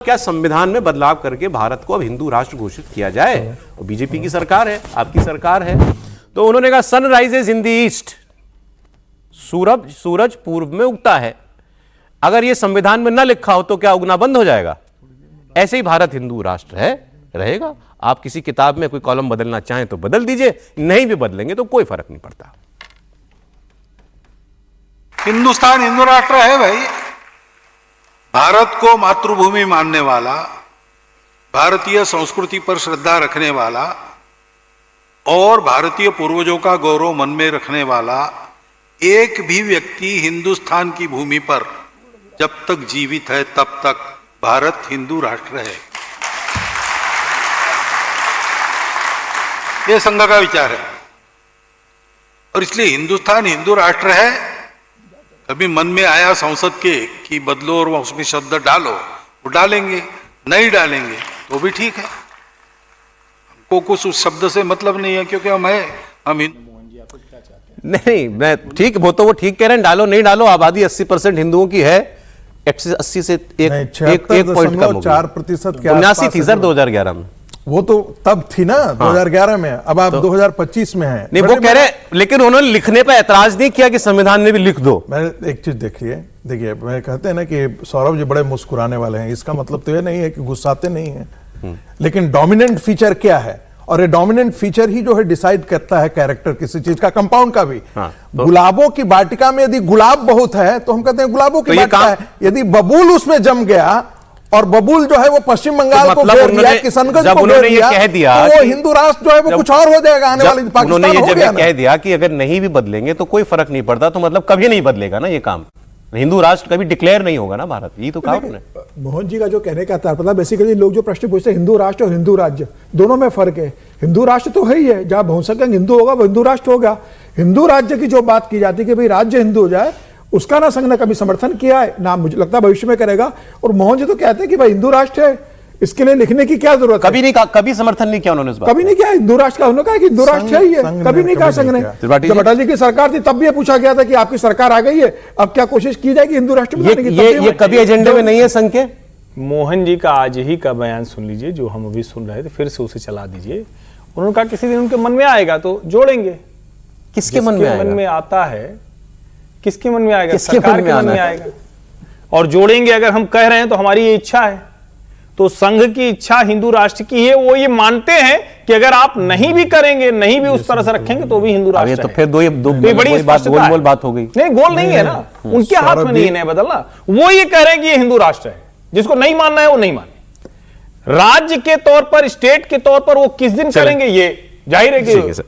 क्या संविधान में बदलाव करके भारत को अब हिंदू राष्ट्र घोषित किया जाए। और बीजेपी की सरकार है, आपकी सरकार है, तो उन्होंने कहा sun rises in the east, सूरज पूर्व में उगता है। अगर यह संविधान में न लिखा हो तो क्या उगना बंद हो जाएगा? ऐसे ही भारत हिंदू राष्ट्र है, रहेगा। आप किसी किताब में कोई कॉलम बदलना चाहें तो बदल दीजिए, नहीं भी बदलेंगे तो कोई फर्क नहीं पड़ता। हिंदुस्तान हिंदू राष्ट्र है भाई। भारत को मातृभूमि मानने वाला, भारतीय संस्कृति पर श्रद्धा रखने वाला और भारतीय पूर्वजों का गौरव मन में रखने वाला एक भी व्यक्ति हिंदुस्तान की भूमि पर जब तक जीवित है तब तक भारत हिंदू राष्ट्र है। यह संघ का विचार है और इसलिए हिंदुस्तान हिंदू राष्ट्र है। कभी मन में आया संसद के कि बदलो और उसमें शब्द डालो, वो डालेंगे, नहीं डालेंगे तो भी ठीक है, हमको कुछ उस शब्द से मतलब नहीं है, क्योंकि हम नहीं, मैं ठीक, वो ठीक कह रहे हैं, डालो नहीं डालो, आबादी 80% हिंदुओं की है, 80 से एक पॉइंट कम, 4% 79 थी सर 2011 में। वो तो तब थी ना, 2011 में, अब आप 2025 में हैं। नहीं, वो कह रहे, लेकिन उन्होंने लिखने पर ऐतराज नहीं किया कि संविधान में भी लिख दो। मैंने एक चीज देखिए मैं कहते हैं ना कि सौरभ जी बड़े मुस्कुराने वाले हैं, इसका मतलब तो ये नहीं है कि गुस्साते नहीं हैं, लेकिन डोमिनेंट फीचर क्या है, और ये डोमिनेंट फीचर ही जो है डिसाइड करता है कैरेक्टर किसी चीज का, कंपाउंड का भी। तो गुलाबों की वाटिका में यदि गुलाब बहुत है तो हम कहते हैं गुलाबों की वाटिका है। यदि बबूल उसमें जम गया और बबूल जो है वो पश्चिम बंगाल को घेर लिया, किशनगंज को घेर लिया, कह दिया तो वो हिंदू राष्ट्र जो है वो कुछ और हो जाएगा आने वाले पाकिस्तान उन्होंने ये हो जब गया कह दिया कि अगर नहीं भी बदलेंगे तो कोई फर्क नहीं पड़ता, तो मतलब कभी नहीं बदलेगा ना ये काम, हिंदू राष्ट्र कभी डिक्लेयर नहीं होगा ना भारत। ये तो कहा मोहन जी का जो कहने का तात्पर्य, बेसिकली लोग जो प्रश्न पूछते हैं हिंदू राष्ट्र और हिंदू राज्य दोनों में फर्क है। हिंदू राष्ट्र तो है ही है, जहां बहुसंख्यक हिंदू होगा वो हिंदू राष्ट्र होगा। हिंदू राज्य की जो बात की जाती है कि भाई राज्य हिंदू हो जाए, उसका ना संघ ने कभी समर्थन किया है, ना मुझे लगता है भविष्य में करेगा। और मोहन जी तो कहते हैं कि भाई हिंदू राष्ट्र है, इसके लिए लिखने की क्या जरूरत है? कभी नहीं, कभी समर्थन नहीं किया उन्होंने इस बात, कभी नहीं किया हिंदू राष्ट्र का। उन्होंने कहा कि हिंदू राष्ट्र है ही है, कभी नहीं कहा संघ ने। जब अटल जी की सरकार थी तब भी ये पूछा गया था कि आपकी सरकार आ गई है, अब क्या कोशिश की जाएगी हिंदू राष्ट्र बनाने की? ये कभी एजेंडे में नहीं है संघ के। मोहन जी का आज ही का बयान सुन लीजिए जो हम अभी सुन रहे थे, फिर से उसे चला दीजिए। उन्होंने कहा किसी दिन उनके मन में आएगा तो जोड़ेंगे। किसके मन में आता है? किसके मन में आएगा? सरकार के मन में आएगा और जोड़ेंगे। अगर हम कह रहे हैं तो हमारी ये इच्छा है, तो संघ की इच्छा हिंदू राष्ट्र की है। वो ये मानते हैं कि अगर आप नहीं भी करेंगे, नहीं भी उस तरह से रखेंगे तो भी हिंदू राष्ट्र है। तो फिर दो बड़ी बात, गोल बात हो गई। नहीं, गोल नहीं है ना, उनके हाथ में नहीं है बदलना। वो ये कह रहे हैं कि ये हिंदू राष्ट्र है, जिसको नहीं मानना है वो नहीं माने। राज्य के तौर पर, स्टेट के तौर पर वो किस दिन करेंगे ये जाहिर है कि